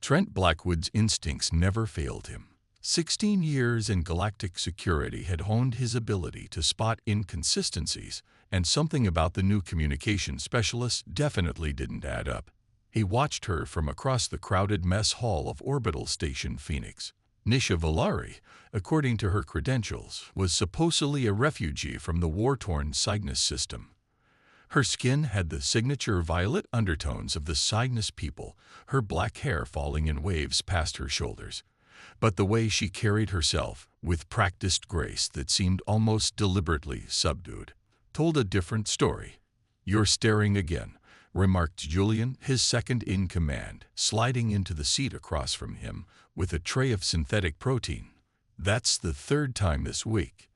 Trent Blackwood's instincts never failed him. 16 years in galactic security had honed his ability to spot inconsistencies, and something about the new communication specialist definitely didn't add up. He watched her from across the crowded mess hall of Orbital Station Phoenix. Nisha Valari, according to her credentials, was supposedly a refugee from the war-torn Cygnus system. Her skin had the signature violet undertones of the Cygnus people, her black hair falling in waves past her shoulders. But the way she carried herself, with practiced grace that seemed almost deliberately subdued, told a different story. "You're staring again," remarked Julian, his second-in-command, sliding into the seat across from him with a tray of synthetic protein. "That's the third time this week."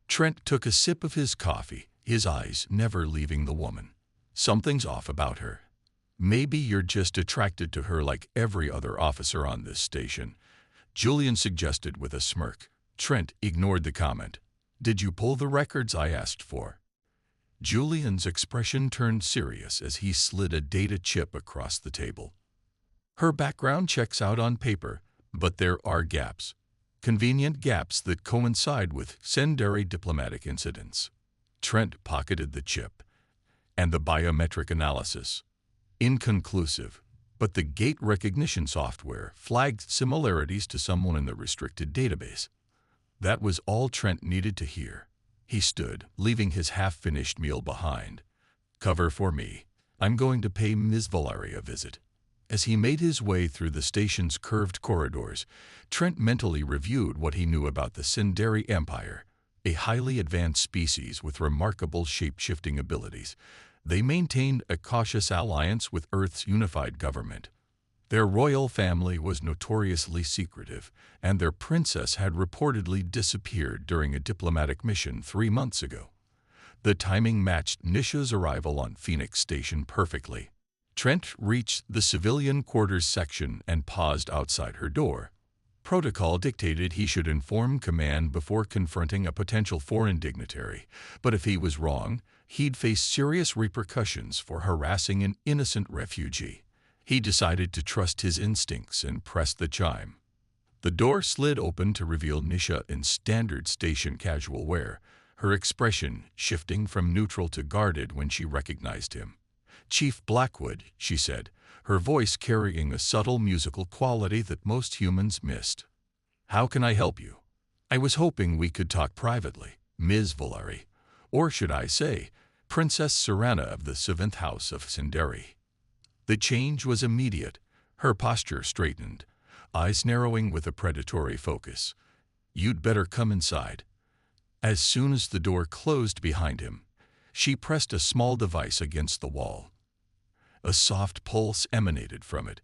Trent took a sip of his coffee, his eyes never leaving the woman. "Something's off about her. Maybe you're just attracted to her like every other officer on this station," Julian suggested with a smirk. Trent ignored the comment. "Did you pull the records I asked for?" Julian's expression turned serious as he slid a data chip across the table. "Her background checks out on paper, but there are gaps. Convenient gaps that coincide with Senderi diplomatic incidents." Trent pocketed the chip. "And the biometric analysis? Inconclusive, but the gate recognition software flagged similarities to someone in the restricted database." That was all Trent needed to hear. He stood, leaving his half-finished meal behind. "Cover for me. I'm going to pay Ms. Valari a visit." As he made his way through the station's curved corridors, Trent mentally reviewed what he knew about the Senderi Empire, a highly advanced species with remarkable shape-shifting abilities. They maintained a cautious alliance with Earth's unified government. Their royal family was notoriously secretive, and their princess had reportedly disappeared during a diplomatic mission 3 months ago. The timing matched Nisha's arrival on Phoenix Station perfectly. Trent reached the civilian quarters section and paused outside her door. Protocol dictated he should inform command before confronting a potential foreign dignitary, but if he was wrong, he'd face serious repercussions for harassing an innocent refugee. He decided to trust his instincts and pressed the chime. The door slid open to reveal Nisha in standard station casual wear, her expression shifting from neutral to guarded when she recognized him. "Chief Blackwood," she said, her voice carrying a subtle musical quality that most humans missed. "How can I help you?" "I was hoping we could talk privately, Ms. Valari, or should I say, Princess Sorenna of the 7th House of Senderi." The change was immediate. Her posture straightened, eyes narrowing with a predatory focus. "You'd better come inside." As soon as the door closed behind him, she pressed a small device against the wall. A soft pulse emanated from it,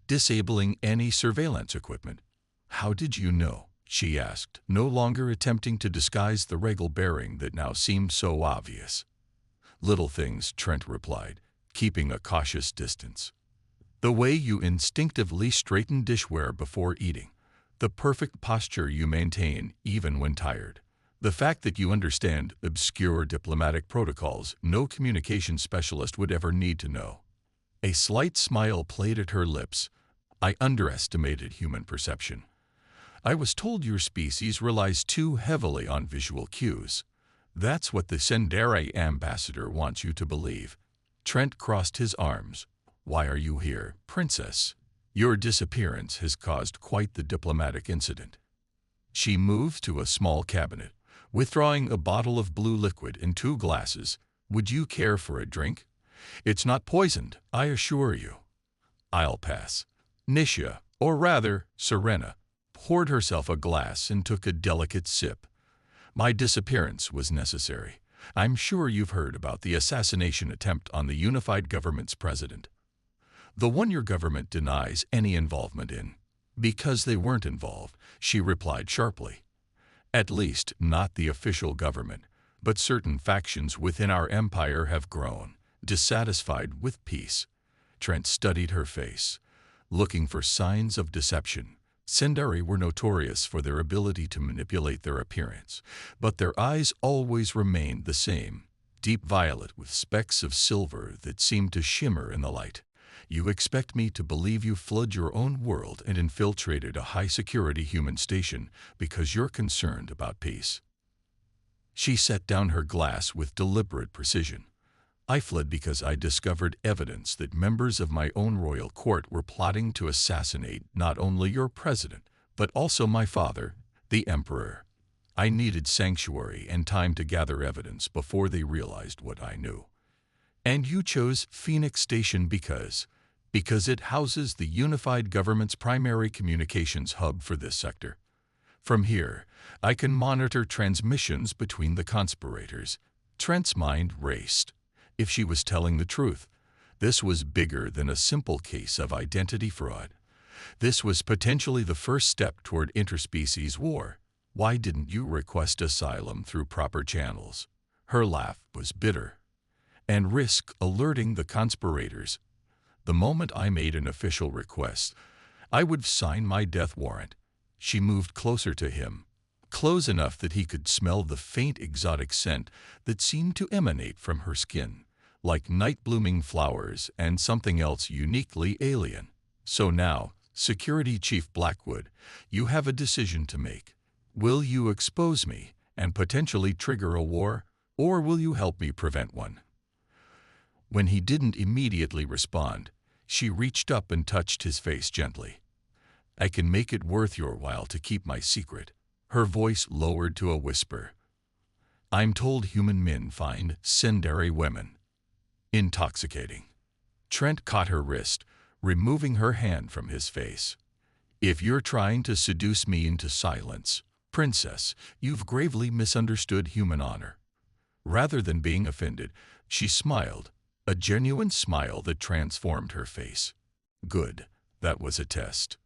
disabling any surveillance equipment. "How did you know?" she asked, no longer attempting to disguise the regal bearing that now seemed so obvious. "Little things," Trent replied, keeping a cautious distance. "The way you instinctively straighten dishware before eating, the perfect posture you maintain even when tired, the fact that you understand obscure diplomatic protocols no communication specialist would ever need to know." A slight smile played at her lips. "I underestimated human perception. I was told your species relies too heavily on visual cues. That's what the Senderi ambassador wants you to believe." Trent crossed his arms. "Why are you here, Princess? Your disappearance has caused quite the diplomatic incident." She moved to a small cabinet, withdrawing a bottle of blue liquid and 2 glasses. "Would you care for a drink? It's not poisoned, I assure you." "I'll pass." Nisha, or rather, Sorenna, poured herself a glass and took a delicate sip. "My disappearance was necessary. I'm sure you've heard about the assassination attempt on the unified government's president. The one your government denies any involvement in." "Because they weren't involved," she replied sharply. "At least, not the official government, but certain factions within our empire have grown, dissatisfied with peace." Trent studied her face, looking for signs of deception. Senderi were notorious for their ability to manipulate their appearance, but their eyes always remained the same, deep violet with specks of silver that seemed to shimmer in the light. You expect me to believe you flooded your own world and infiltrated a high-security human station because you're concerned about peace. She set down her glass with deliberate precision. I fled because I discovered evidence that members of my own royal court were plotting to assassinate not only your president, but also my father, the emperor. I needed sanctuary and time to gather evidence before they realized what I knew. And you chose Phoenix Station because it houses the unified government's primary communications hub for this sector. From here, I can monitor transmissions between the conspirators. Trent's mind raced. If she was telling the truth, this was bigger than a simple case of identity fraud. This was potentially the first step toward interspecies war. Why didn't you request asylum through proper channels? Her laugh was bitter. And risk alerting the conspirators. The moment I made an official request, I would sign my death warrant. She moved closer to him, close enough that he could smell the faint exotic scent that seemed to emanate from her skin, like night-blooming flowers and something else uniquely alien. So now, Security Chief Blackwood, you have a decision to make. Will you expose me and potentially trigger a war, or will you help me prevent one? When he didn't immediately respond, she reached up and touched his face gently. I can make it worth your while to keep my secret. Her voice lowered to a whisper. I'm told human men find secondary women intoxicating. Trent caught her wrist, removing her hand from his face. If you're trying to seduce me into silence, Princess, you've gravely misunderstood human honor. Rather than being offended, she smiled, a genuine smile that transformed her face. Good, that was a test.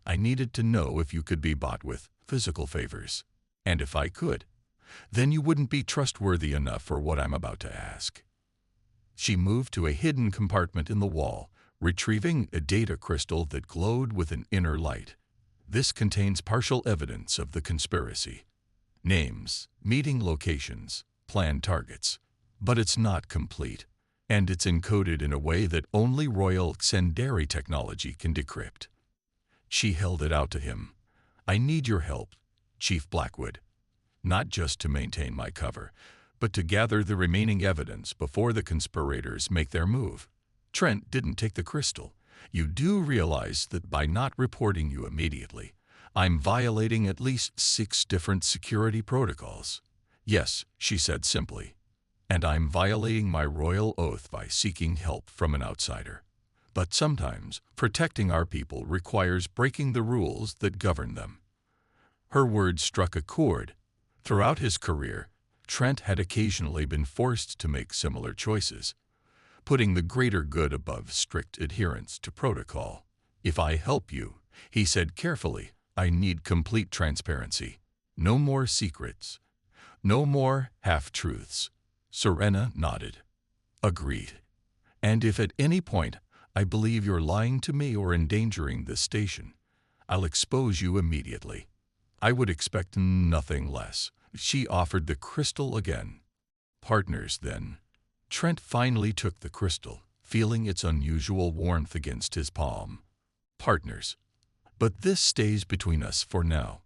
I needed to know if you could be bought with physical favors. And if I could, then you wouldn't be trustworthy enough for what I'm about to ask. She moved to a hidden compartment in the wall, retrieving a data crystal that glowed with an inner light. This contains partial evidence of the conspiracy. Names, meeting locations, planned targets. But it's not complete, and it's encoded in a way that only royal secondary technology can decrypt. She held it out to him. I need your help, Chief Blackwood. Not just to maintain my cover, but to gather the remaining evidence before the conspirators make their move. Trent didn't take the crystal. You do realize that by not reporting you immediately, I'm violating at least 6 different security protocols. Yes, she said simply. And I'm violating my royal oath by seeking help from an outsider. But sometimes, protecting our people requires breaking the rules that govern them. Her words struck a chord. Throughout his career, Trent had occasionally been forced to make similar choices, putting the greater good above strict adherence to protocol. If I help you, he said carefully, I need complete transparency. No more secrets. No more half-truths. Sorenna nodded. Agreed. And if at any point I believe you're lying to me or endangering this station, I'll expose you immediately. I would expect nothing less. She offered the crystal again. Partners, then. Trent finally took the crystal, feeling its unusual warmth against his palm. Partners. But this stays between us for now.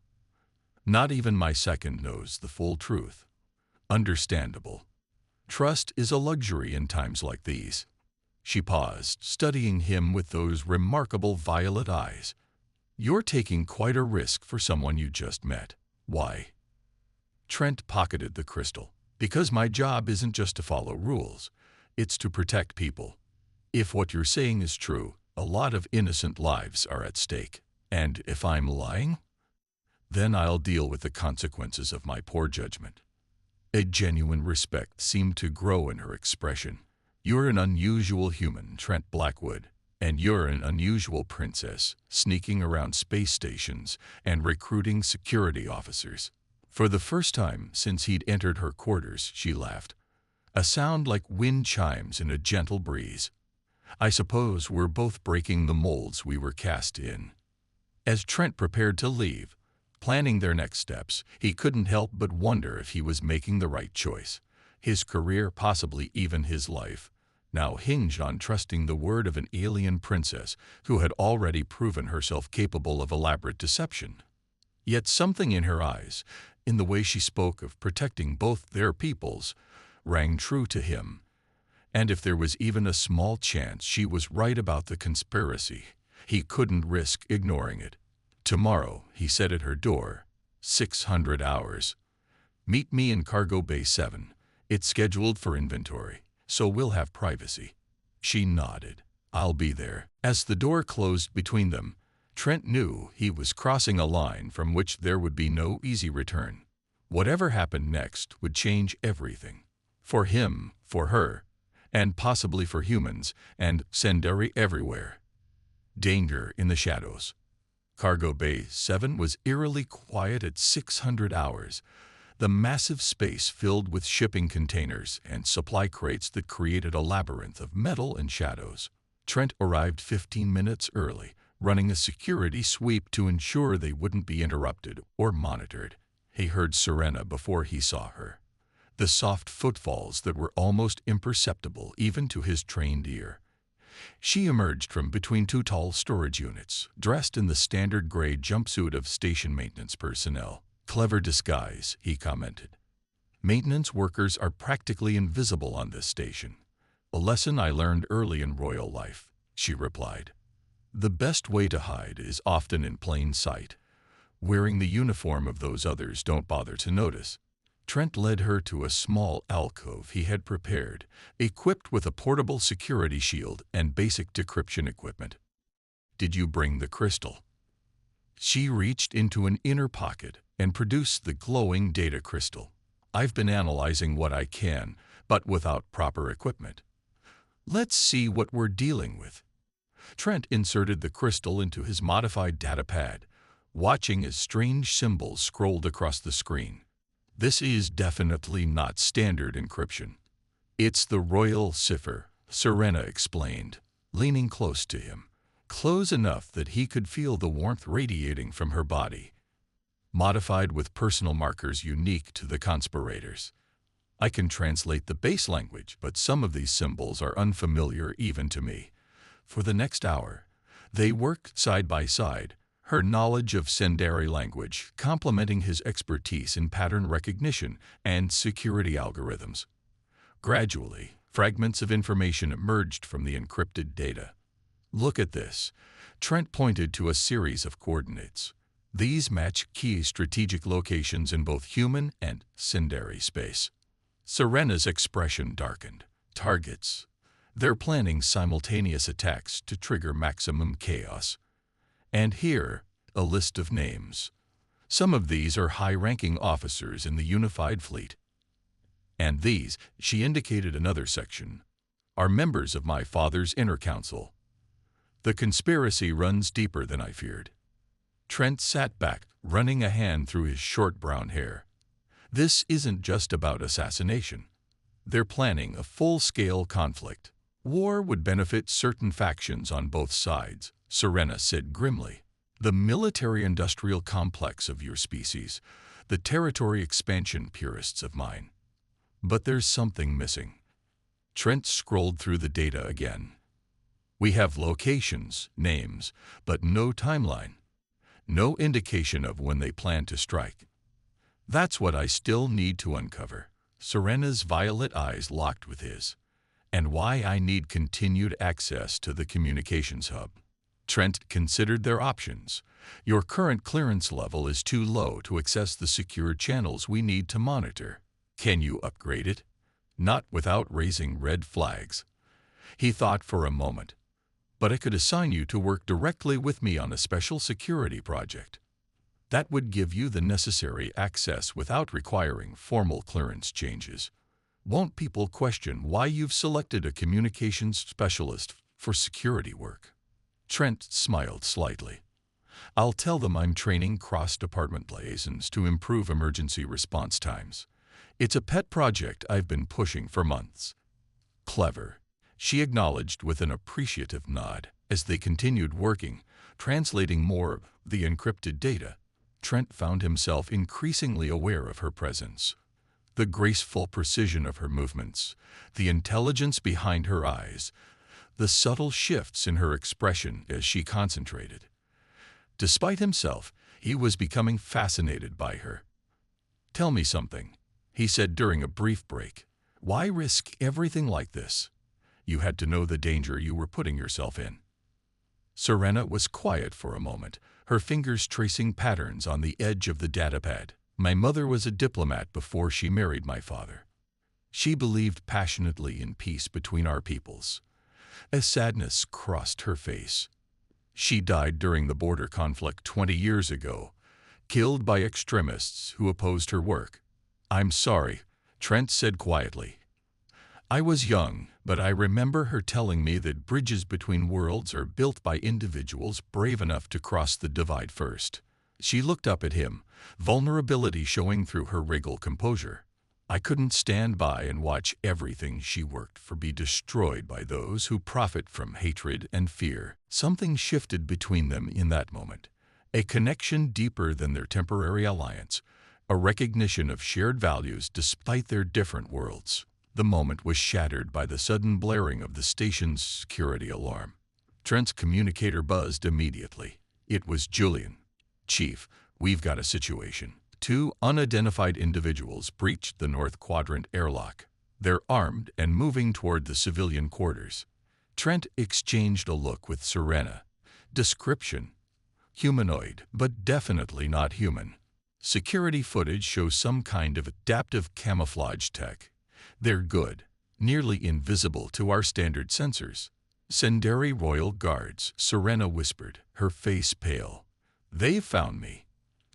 Not even my second knows the full truth. Understandable. Trust is a luxury in times like these. She paused, studying him with those remarkable violet eyes. You're taking quite a risk for someone you just met. Why? Trent pocketed the crystal. Because my job isn't just to follow rules, it's to protect people. If what you're saying is true, a lot of innocent lives are at stake. And if I'm lying, then I'll deal with the consequences of my poor judgment. A genuine respect seemed to grow in her expression. You're an unusual human, Trent Blackwood, and you're an unusual princess, sneaking around space stations and recruiting security officers. For the first time since he'd entered her quarters, she laughed, a sound like wind chimes in a gentle breeze. I suppose we're both breaking the molds we were cast in. As Trent prepared to leave, planning their next steps, he couldn't help but wonder if he was making the right choice. His career, possibly even his life. now hinged on trusting the word of an alien princess who had already proven herself capable of elaborate deception. Yet something in her eyes, in the way she spoke of protecting both their peoples, rang true to him. And if there was even a small chance she was right about the conspiracy, he couldn't risk ignoring it. "Tomorrow," he said at her door, 600 hours. "Meet me in Cargo Bay 7. It's scheduled for inventory, so we'll have privacy." She nodded. "I'll be there." As the door closed between them, Trent knew he was crossing a line from which there would be no easy return. Whatever happened next would change everything. For him, for her, and possibly for humans and Senderi everywhere. Danger in the shadows. Cargo Bay 7 was eerily quiet at 600 hours. The massive space filled with shipping containers and supply crates that created a labyrinth of metal and shadows. Trent arrived 15 minutes early, running a security sweep to ensure they wouldn't be interrupted or monitored. He heard Sorenna before he saw her. The soft footfalls that were almost imperceptible even to his trained ear. She emerged from between two tall storage units, dressed in the standard gray jumpsuit of station maintenance personnel. "Clever disguise," he commented. "Maintenance workers are practically invisible on this station." "A lesson I learned early in royal life," she replied. "The best way to hide is often in plain sight. Wearing the uniform of those others don't bother to notice." Trent led her to a small alcove he had prepared, equipped with a portable security shield and basic decryption equipment. "Did you bring the crystal?" She reached into an inner pocket and produced the glowing data crystal. "I've been analyzing what I can, but without proper equipment." "Let's see what we're dealing with." Trent inserted the crystal into his modified data pad, watching as strange symbols scrolled across the screen. "This is definitely not standard encryption. It's the royal cipher," Sorenna explained, leaning close to him, close enough that he could feel the warmth radiating from her body. "Modified with personal markers unique to the conspirators. I can translate the base language, but some of these symbols are unfamiliar even to me." For the next hour, they worked side by side, her knowledge of Senderi language complementing his expertise in pattern recognition and security algorithms. Gradually, fragments of information emerged from the encrypted data. "Look at this." Trent pointed to a series of coordinates. "These match key strategic locations in both human and Senderi space." Sorenna's expression darkened. "Targets. They're planning simultaneous attacks to trigger maximum chaos. And here, a list of names. Some of these are high-ranking officers in the unified fleet. And these," she indicated another section, "are members of my father's inner council. The conspiracy runs deeper than I feared." Trent sat back, running a hand through his short brown hair. "This isn't just about assassination. They're planning a full-scale conflict. War would benefit certain factions on both sides," Sorenna said grimly. "The military-industrial complex of your species, the territory expansion purists of mine. But there's something missing." Trent scrolled through the data again. "We have locations, names, but no timeline. No indication of when they plan to strike. That's what I still need to uncover." Sorenna's violet eyes locked with his. "And why I need continued access to the communications hub." Trent considered their options. "Your current clearance level is too low to access the secure channels we need to monitor. Can you upgrade it?" "Not without raising red flags." He thought for a moment. "But I could assign you to work directly with me on a special security project. That would give you the necessary access without requiring formal clearance changes. Won't people question why you've selected a communications specialist for security work?" Trent smiled slightly. "I'll tell them I'm training cross-department liaisons to improve emergency response times. It's a pet project I've been pushing for months." "Clever," she acknowledged with an appreciative nod. As they continued working, translating more of the encrypted data, Trent found himself increasingly aware of her presence. The graceful precision of her movements, the intelligence behind her eyes, the subtle shifts in her expression as she concentrated. Despite himself, he was becoming fascinated by her. "Tell me something," he said during a brief break. "Why risk everything like this? You had to know the danger you were putting yourself in." Sorenna was quiet for a moment, her fingers tracing patterns on the edge of the datapad. "My mother was a diplomat before she married my father. She believed passionately in peace between our peoples." A sadness crossed her face. "She died during the border conflict 20 years ago, killed by extremists who opposed her work." "I'm sorry," Trent said quietly. "I was young, but I remember her telling me that bridges between worlds are built by individuals brave enough to cross the divide first." She looked up at him, vulnerability showing through her regal composure. "I couldn't stand by and watch everything she worked for be destroyed by those who profit from hatred and fear." Something shifted between them in that moment, a connection deeper than their temporary alliance, a recognition of shared values despite their different worlds. The moment was shattered by the sudden blaring of the station's security alarm. Trent's communicator buzzed immediately. It was Julian. "Chief, we've got a situation. 2 unidentified individuals breached the North Quadrant airlock. They're armed and moving toward the civilian quarters." Trent exchanged a look with Sorenna. Description: humanoid, but definitely not human. Security footage shows some kind of adaptive camouflage tech. "They're good, nearly invisible to our standard sensors." "Sendari Royal Guards," Sorenna whispered, her face pale. "They've found me."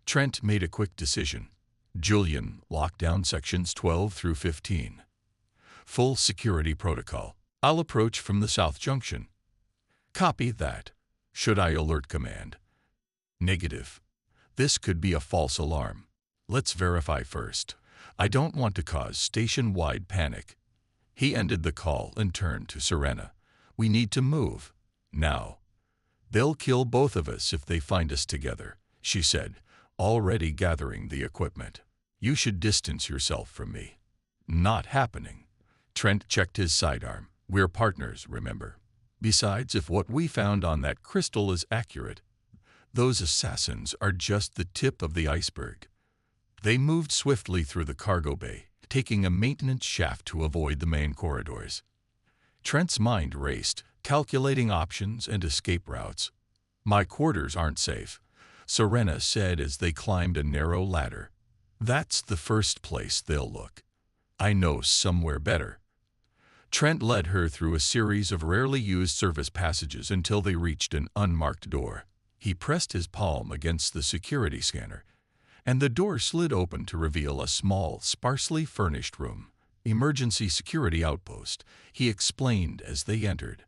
Trent made a quick decision. "Julian, lock down sections 12 through 15. Full security protocol. I'll approach from the South Junction." "Copy that. Should I alert command?" "Negative. This could be a false alarm. Let's verify first. I don't want to cause station-wide panic." He ended the call and turned to Sorenna. "We need to move. Now." "They'll kill both of us if they find us together," she said, already gathering the equipment. "You should distance yourself from me." "Not happening." Trent checked his sidearm. "We're partners, remember. Besides, if what we found on that crystal is accurate, those assassins are just the tip of the iceberg." They moved swiftly through the cargo bay, taking a maintenance shaft to avoid the main corridors. Trent's mind raced, calculating options and escape routes. "My quarters aren't safe," Sorenna said as they climbed a narrow ladder. "That's the first place they'll look. I know somewhere better." Trent led her through a series of rarely used service passages until they reached an unmarked door. He pressed his palm against the security scanner, and the door slid open to reveal a small, sparsely furnished room. "Emergency security outpost," he explained as they entered.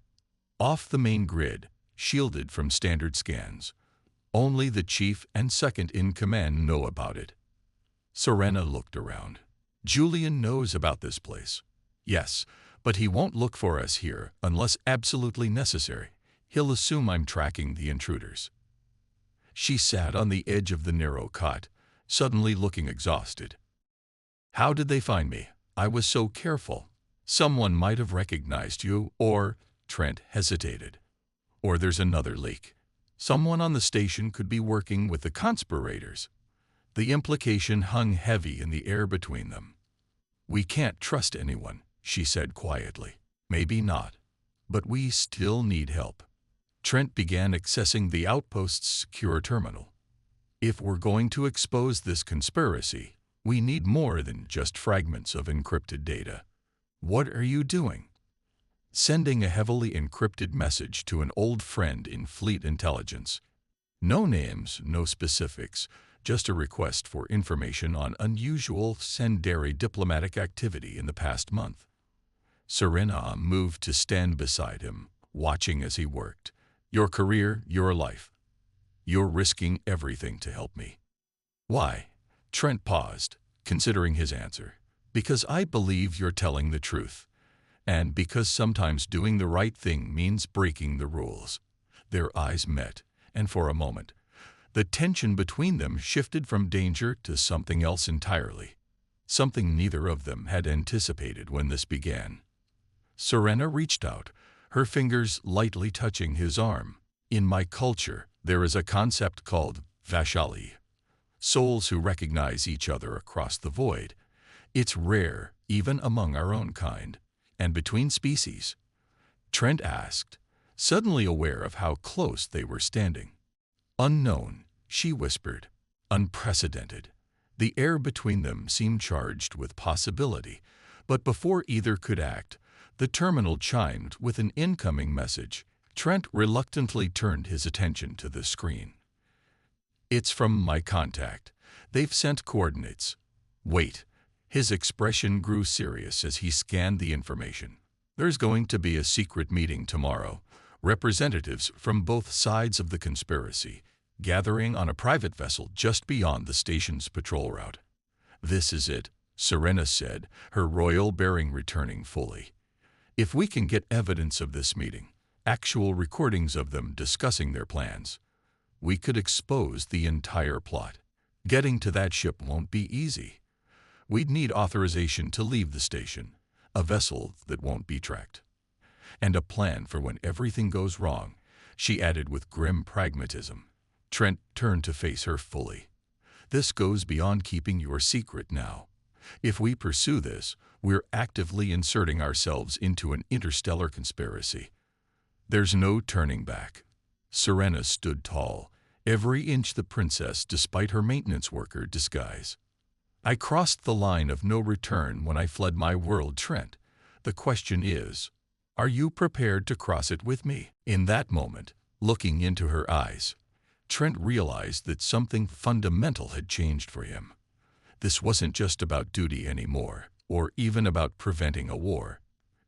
"Off the main grid, shielded from standard scans. Only the chief and second-in-command know about it." Sorenna looked around. "Julian knows about this place." "Yes, but he won't look for us here unless absolutely necessary. He'll assume I'm tracking the intruders." She sat on the edge of the narrow cot, suddenly looking exhausted. "How did they find me? I was so careful." "Someone might have recognized you, or—" Trent hesitated. "Or there's another leak. Someone on the station could be working with the conspirators." The implication hung heavy in the air between them. "We can't trust anyone," she said quietly. "Maybe not. But we still need help." Trent began accessing the outpost's secure terminal. "If we're going to expose this conspiracy, we need more than just fragments of encrypted data." "What are you doing?" "Sending a heavily encrypted message to an old friend in fleet intelligence. No names, no specifics, just a request for information on unusual Sendari diplomatic activity in the past month." Sorenna moved to stand beside him, watching as he worked. "Your career, your life. You're risking everything to help me." "Why?" Trent paused, considering his answer. "Because I believe you're telling the truth. And because sometimes doing the right thing means breaking the rules." Their eyes met, and for a moment, the tension between them shifted from danger to something else entirely. something neither of them had anticipated when this began. Sorenna reached out, her fingers lightly touching his arm. In my culture, there is a concept called hfysci-fi, souls who recognize each other across the void. It's rare, even among our own kind. And between species? Trent asked, suddenly aware of how close they were standing. Unknown, she whispered. Unprecedented. The air between them seemed charged with possibility, but before either could act, the terminal chimed with an incoming message. Trent reluctantly turned his attention to the screen. It's from my contact. They've sent coordinates. Wait. His expression grew serious as he scanned the information. There's going to be a secret meeting tomorrow. Representatives from both sides of the conspiracy, gathering on a private vessel just beyond the station's patrol route. This is it, Sorenna said, her royal bearing returning fully. If we can get evidence of this meeting, actual recordings of them discussing their plans, we could expose the entire plot. Getting to that ship won't be easy. We'd need authorization to leave the station, a vessel that won't be tracked, and a plan for when everything goes wrong, she added with grim pragmatism. Trent turned to face her fully. This goes beyond keeping your secret now. If we pursue this, we're actively inserting ourselves into an interstellar conspiracy. There's no turning back. Sorenna stood tall, every inch the princess despite her maintenance worker disguise. I crossed the line of no return when I fled my world, Trent. The question is, are you prepared to cross it with me? In that moment, looking into her eyes, Trent realized that something fundamental had changed for him. This wasn't just about duty anymore, or even about preventing a war.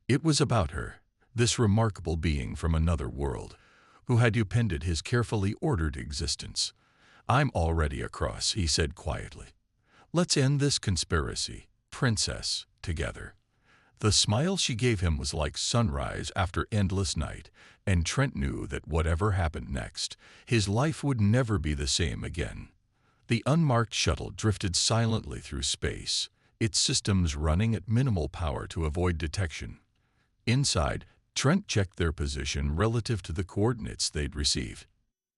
It was about her, this remarkable being from another world, who had upended his carefully ordered existence. I'm already across, he said quietly. Let's end this conspiracy, princess, together. The smile she gave him was like sunrise after endless night, and Trent knew that whatever happened next, his life would never be the same again. The unmarked shuttle drifted silently through space, its systems running at minimal power to avoid detection. Inside, Trent checked their position relative to the coordinates they'd received.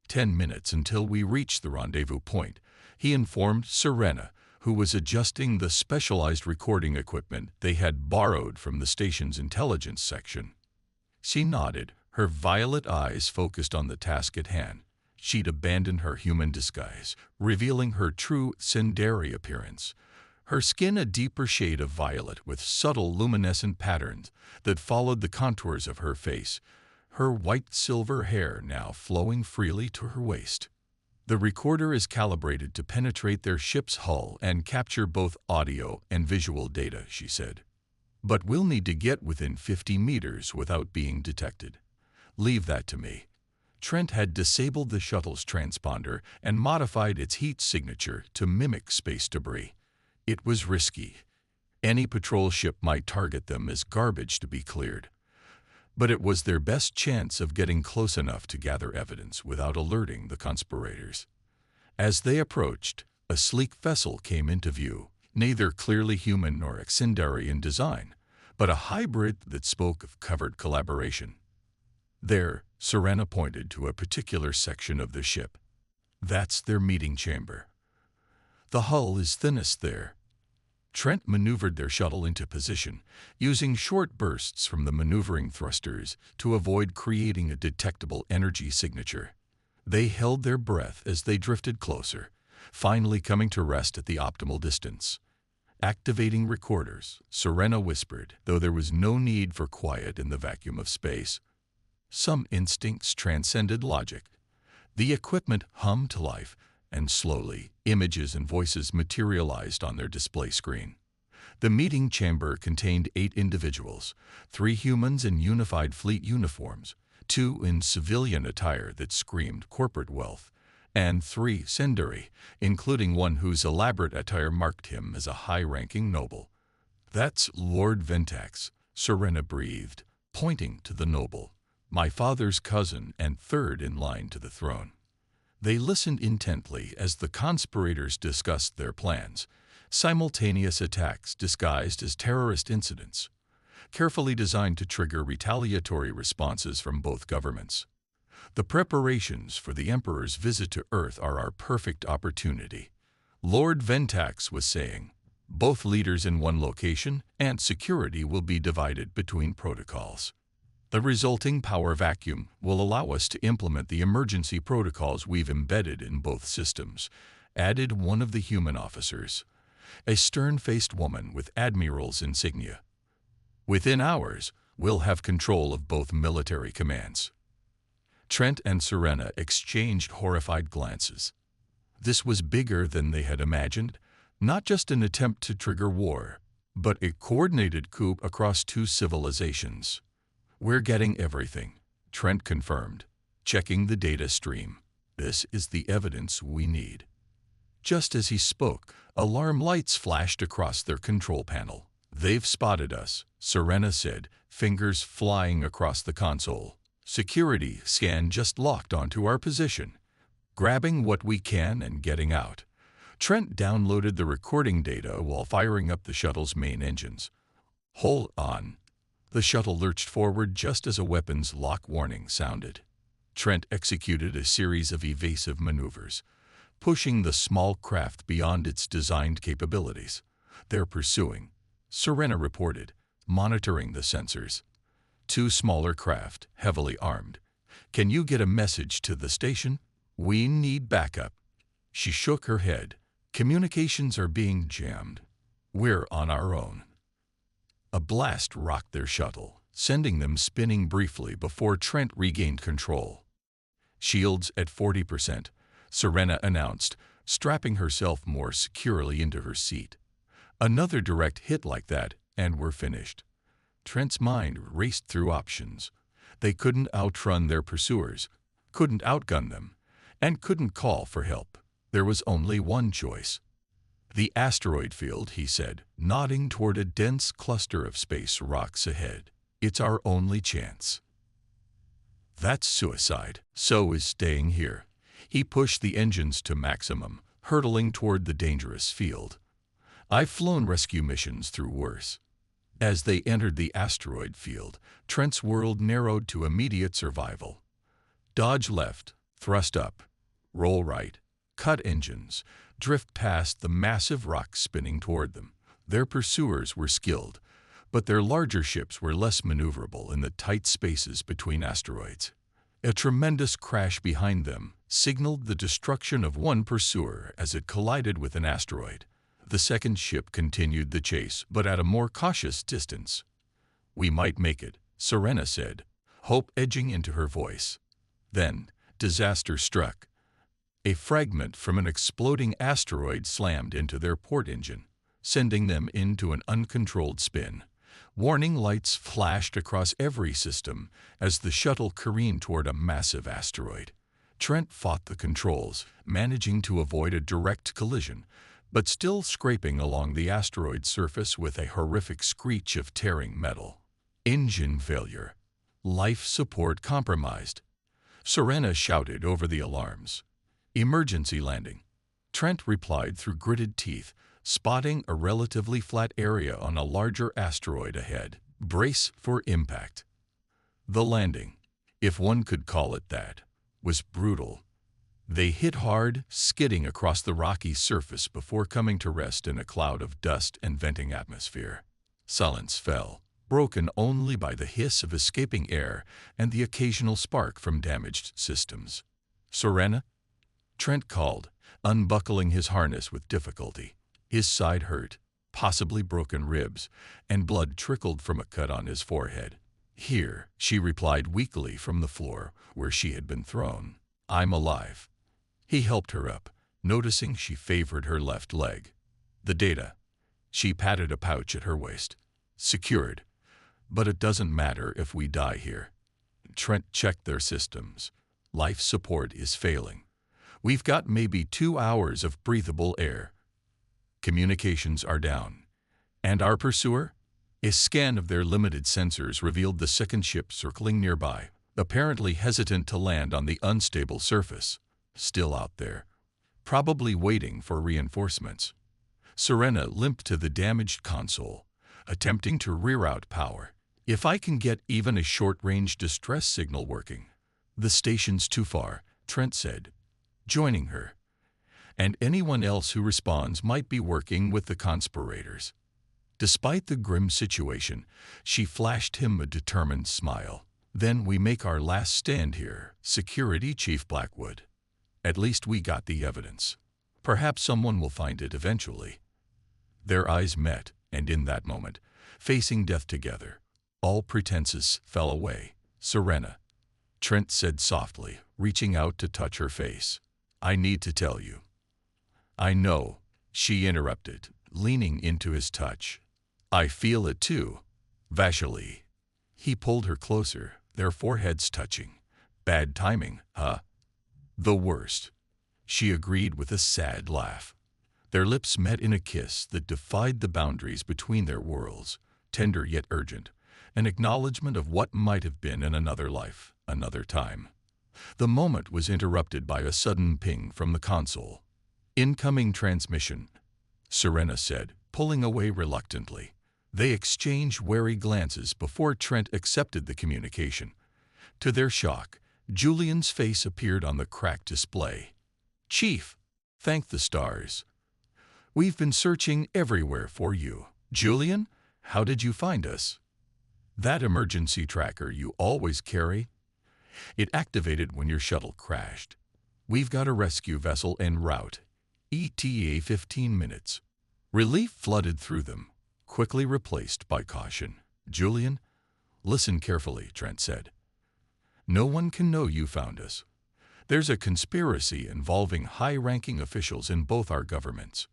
10 minutes until we reached the rendezvous point, he informed Sorenna, who was adjusting the specialized recording equipment they had borrowed from the station's intelligence section. She nodded, her violet eyes focused on the task at hand. She'd abandoned her human disguise, revealing her true tsundere appearance. Her skin a deeper shade of violet with subtle luminescent patterns that followed the contours of her face, her white-silver hair now flowing freely to her waist. The recorder is calibrated to penetrate their ship's hull and capture both audio and visual data, she said. But we'll need to get within 50 meters without being detected. Leave that to me. Trent had disabled the shuttle's transponder and modified its heat signature to mimic space debris. It was risky. Any patrol ship might target them as garbage to be cleared. But it was their best chance of getting close enough to gather evidence without alerting the conspirators. As they approached, a sleek vessel came into view, neither clearly human nor tsundere in design, but a hybrid that spoke of covert collaboration. There, Sorenna pointed to a particular section of the ship. That's their meeting chamber. The hull is thinnest there. Trent maneuvered their shuttle into position, using short bursts from the maneuvering thrusters to avoid creating a detectable energy signature. They held their breath as they drifted closer, finally coming to rest at the optimal distance. Activating recorders, Sorenna whispered, though there was no need for quiet in the vacuum of space. Some instincts transcended logic. The equipment hummed to life, and slowly, images and voices materialized on their display screen. The meeting chamber contained 8 individuals, 3 humans in unified fleet uniforms, 2 in civilian attire that screamed corporate wealth, and 3 tsundere, including one whose elaborate attire marked him as a high-ranking noble. That's Lord Ventax, Sorenna breathed, pointing to the noble, my father's cousin and third in line to the throne. They listened intently as the conspirators discussed their plans, simultaneous attacks disguised as terrorist incidents, carefully designed to trigger retaliatory responses from both governments. The preparations for the Emperor's visit to Earth are our perfect opportunity, Lord Ventax was saying. Both leaders in one location, and security will be divided between protocols. The resulting power vacuum will allow us to implement the emergency protocols we've embedded in both systems, added one of the human officers, a stern-faced woman with admiral's insignia. Within hours, we'll have control of both military commands. Trent and Sorenna exchanged horrified glances. This was bigger than they had imagined, not just an attempt to trigger war, but a coordinated coup across two civilizations. We're getting everything, Trent confirmed, checking the data stream. This is the evidence we need. Just as he spoke, alarm lights flashed across their control panel. They've spotted us, Sorenna said, fingers flying across the console. Security scan just locked onto our position. Grabbing what we can and getting out. Trent downloaded the recording data while firing up the shuttle's main engines. Hold on. The shuttle lurched forward just as a weapons lock warning sounded. Trent executed a series of evasive maneuvers, pushing the small craft beyond its designed capabilities. They're pursuing, Sorenna reported, monitoring the sensors. Two smaller craft, heavily armed. Can you get a message to the station? We need backup. She shook her head. Communications are being jammed. We're on our own. A blast rocked their shuttle, sending them spinning briefly before Trent regained control. Shields at 40%, Sorenna announced, strapping herself more securely into her seat. Another direct hit like that, and we're finished. Trent's mind raced through options. They couldn't outrun their pursuers, couldn't outgun them, and couldn't call for help. There was only one choice. The asteroid field, he said, nodding toward a dense cluster of space rocks ahead. It's our only chance. That's suicide. So is staying here. He pushed the engines to maximum, hurtling toward the dangerous field. I've flown rescue missions through worse. As they entered the asteroid field, Trent's world narrowed to immediate survival. Dodge left, thrust up, roll right. Cut engines, drift past the massive rocks spinning toward them. Their pursuers were skilled, but their larger ships were less maneuverable in the tight spaces between asteroids. A tremendous crash behind them signaled the destruction of one pursuer as it collided with an asteroid. The second ship continued the chase, but at a more cautious distance. We might make it, Sorenna said, hope edging into her voice. Then, disaster struck. A fragment from an exploding asteroid slammed into their port engine, sending them into an uncontrolled spin. Warning lights flashed across every system as the shuttle careened toward a massive asteroid. Trent fought the controls, managing to avoid a direct collision, but still scraping along the asteroid's surface with a horrific screech of tearing metal. Engine failure. Life support compromised. Sorenna shouted over the alarms. Emergency landing. Trent replied through gritted teeth, spotting a relatively flat area on a larger asteroid ahead. Brace for impact. The landing, if one could call it that, was brutal. They hit hard, skidding across the rocky surface before coming to rest in a cloud of dust and venting atmosphere. Silence fell, broken only by the hiss of escaping air and the occasional spark from damaged systems. Sorenna? Trent called, unbuckling his harness with difficulty. His side hurt, possibly broken ribs, and blood trickled from a cut on his forehead. Here, she replied weakly from the floor where she had been thrown. I'm alive. He helped her up, noticing she favored her left leg. The data. She patted a pouch at her waist. Secured. But it doesn't matter if we die here. Trent checked their systems. Life support is failing. We've got maybe 2 hours of breathable air. Communications are down. And our pursuer? A scan of their limited sensors revealed the second ship circling nearby, apparently hesitant to land on the unstable surface. Still out there. Probably waiting for reinforcements. Sorenna limped to the damaged console, attempting to rear out power. "If I can get even a short-range distress signal working." "The station's too far," Trent said, joining her. "And anyone else who responds might be working with the conspirators." Despite the grim situation, she flashed him a determined smile. "Then we make our last stand here, Security Chief Blackwood. At least we got the evidence. Perhaps someone will find it eventually." Their eyes met, and in that moment, facing death together, all pretenses fell away. "Sorenna," Trent said softly, reaching out to touch her face. "I need to tell you." "I know," she interrupted, leaning into his touch. "I feel it too." Vashali. He pulled her closer, their foreheads touching. "Bad timing, huh?" "The worst," she agreed with a sad laugh. Their lips met in a kiss that defied the boundaries between their worlds, tender yet urgent, an acknowledgement of what might have been in another life, another time. The moment was interrupted by a sudden ping from the console. "Incoming transmission," Sorenna said, pulling away reluctantly. They exchanged wary glances before Trent accepted the communication. To their shock, Julian's face appeared on the cracked display. "Chief, thank the stars. We've been searching everywhere for you." "Julian, how did you find us?" "That emergency tracker you always carry? It activated when your shuttle crashed. We've got a rescue vessel en route. ETA 15 minutes. Relief flooded through them, quickly replaced by caution. "Julian, listen carefully," Trent said. "No one can know you found us. There's a conspiracy involving high-ranking officials in both our governments."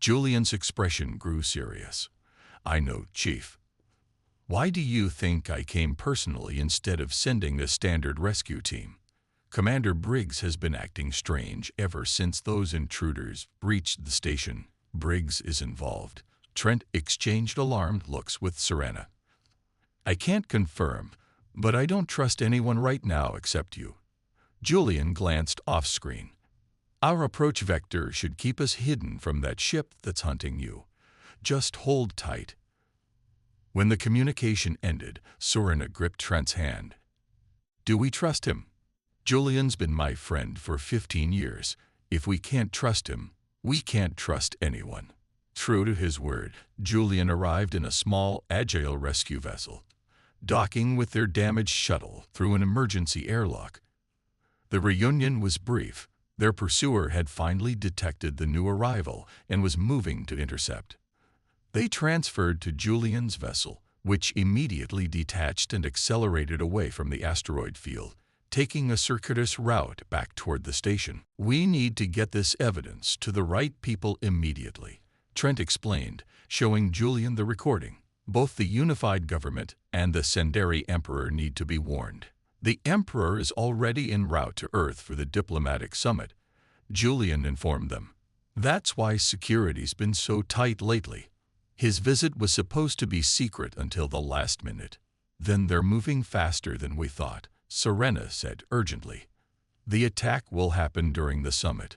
Julian's expression grew serious. "I know, Chief. Why do you think I came personally instead of sending a standard rescue team? Commander Briggs has been acting strange ever since those intruders breached the station." "Briggs is involved." Trent exchanged alarmed looks with Sorenna. "I can't confirm, but I don't trust anyone right now except you." Julian glanced off-screen. "Our approach vector should keep us hidden from that ship that's hunting you. Just hold tight." When the communication ended, Sorenna gripped Trent's hand. "Do we trust him?" "Julian's been my friend for 15 years. If we can't trust him, we can't trust anyone." True to his word, Julian arrived in a small, agile rescue vessel, docking with their damaged shuttle through an emergency airlock. The reunion was brief. Their pursuer had finally detected the new arrival and was moving to intercept. They transferred to Julian's vessel, which immediately detached and accelerated away from the asteroid field, taking a circuitous route back toward the station. "We need to get this evidence to the right people immediately," Trent explained, showing Julian the recording. "Both the unified government and the Senderi Emperor need to be warned." "The Emperor is already en route to Earth for the diplomatic summit," Julian informed them. "That's why security's been so tight lately. His visit was supposed to be secret until the last minute." "Then they're moving faster than we thought," Sorenna said urgently. "The attack will happen during the summit.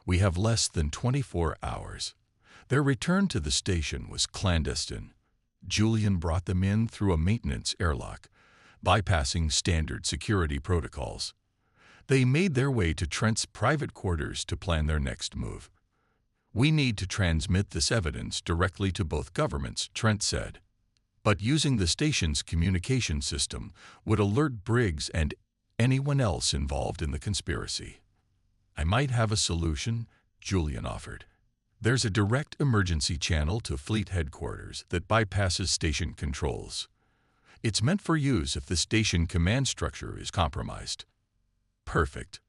We have less than 24 hours. Their return to the station was clandestine. Julian brought them in through a maintenance airlock, bypassing standard security protocols. They made their way to Trent's private quarters to plan their next move. "We need to transmit this evidence directly to both governments," Trent said. "But using the station's communication system would alert Briggs and anyone else involved in the conspiracy." "I might have a solution," Julian offered. "There's a direct emergency channel to fleet headquarters that bypasses station controls. It's meant for use if the station command structure is compromised." "Perfect,"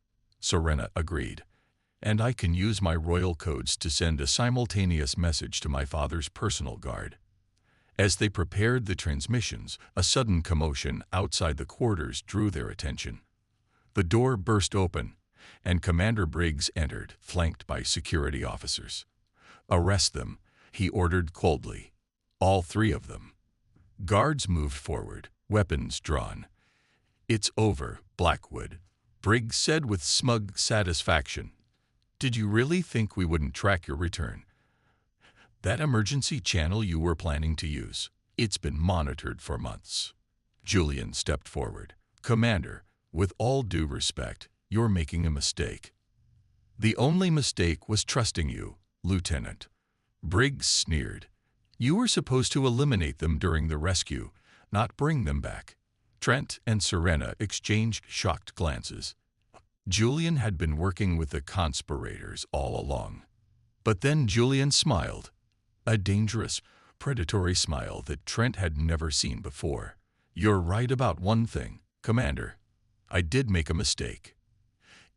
Sorenna agreed. "And I can use my royal codes to send a simultaneous message to my father's personal guard." As they prepared the transmissions, a sudden commotion outside the quarters drew their attention. The door burst open, and Commander Briggs entered, flanked by security officers. "Arrest them," he ordered coldly. "All 3 of them." Guards moved forward, weapons drawn. "It's over, Blackwood," Briggs said with smug satisfaction. "Did you really think we wouldn't track your return?" That emergency channel you were planning to use. It's been monitored for months. Julian stepped forward. Commander, with all due respect, you're making a mistake. The only mistake was trusting you, Lieutenant. Briggs sneered. You were supposed to eliminate them during the rescue, not bring them back. Trent and Sorenna exchanged shocked glances. Julian had been working with the conspirators all along. But then Julian smiled. A dangerous, predatory smile that Trent had never seen before. You're right about one thing, Commander. I did make a mistake.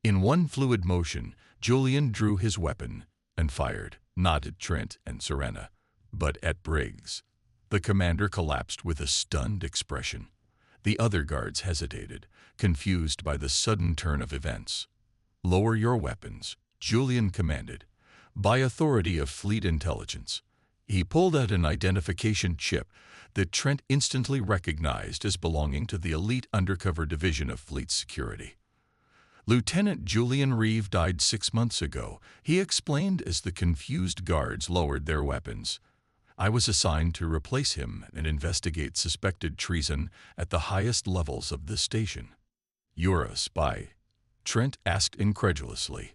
In one fluid motion, Julian drew his weapon and fired, not at Trent and Sorenna, but at Briggs. The commander collapsed with a stunned expression. The other guards hesitated, confused by the sudden turn of events. Lower your weapons, Julian commanded. By authority of Fleet Intelligence. He pulled out an identification chip that Trent instantly recognized as belonging to the elite undercover division of Fleet Security. Lieutenant Julian Reeve died 6 months ago, he explained as the confused guards lowered their weapons. I was assigned to replace him and investigate suspected treason at the highest levels of the station. You're a spy? Trent asked incredulously.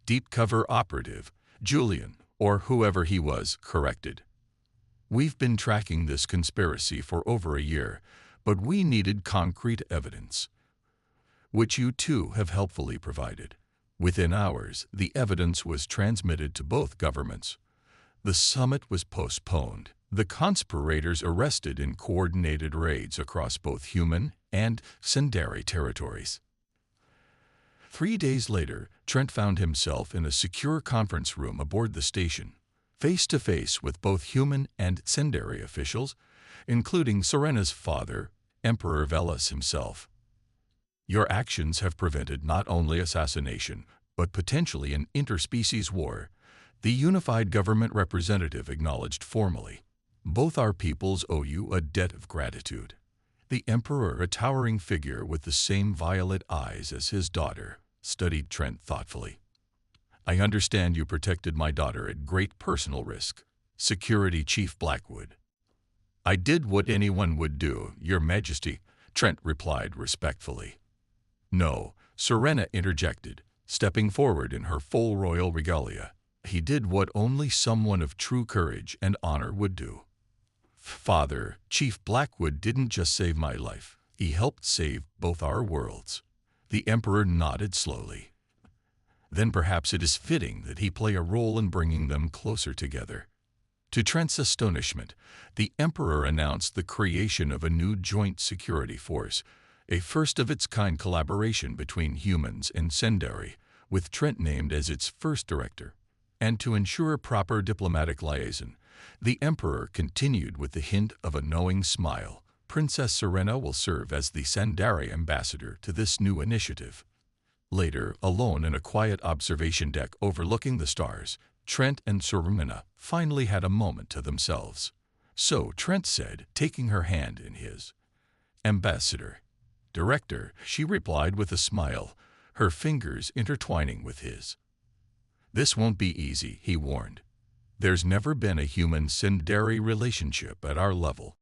Deep cover operative, Julian, or whoever he was, corrected. We've been tracking this conspiracy for over a year, but we needed concrete evidence, which you too have helpfully provided. Within hours, the evidence was transmitted to both governments. The summit was postponed. The conspirators arrested in coordinated raids across both human and Sendari territories. 3 days later, Trent found himself in a secure conference room aboard the station, face to face with both human and Sendari officials, including Sorenna's father, Emperor Velas himself. Your actions have prevented not only assassination, but potentially an interspecies war, the unified government representative acknowledged formally. Both our peoples owe you a debt of gratitude. The Emperor, a towering figure with the same violet eyes as his daughter, studied Trent thoughtfully. I understand you protected my daughter at great personal risk. Security Chief Blackwood. I did what anyone would do, Your Majesty, Trent replied respectfully. No, Sorenna interjected, stepping forward in her full royal regalia. He did what only someone of true courage and honor would do. Father, Chief Blackwood didn't just save my life. He helped save both our worlds. The Emperor nodded slowly. Then perhaps it is fitting that he play a role in bringing them closer together. To Trent's astonishment, the Emperor announced the creation of a new joint security force, a first-of-its-kind collaboration between humans and Sendari, with Trent named as its first director. And to ensure proper diplomatic liaison, the Emperor continued with the hint of a knowing smile. Princess Sorenna will serve as the Sendari ambassador to this new initiative. Later, alone in a quiet observation deck overlooking the stars, Trent and Sorenna finally had a moment to themselves. So Trent said, taking her hand in his. Ambassador. Director, she replied with a smile, her fingers intertwining with his. This won't be easy, he warned. There's never been a human-Sendari relationship at our level.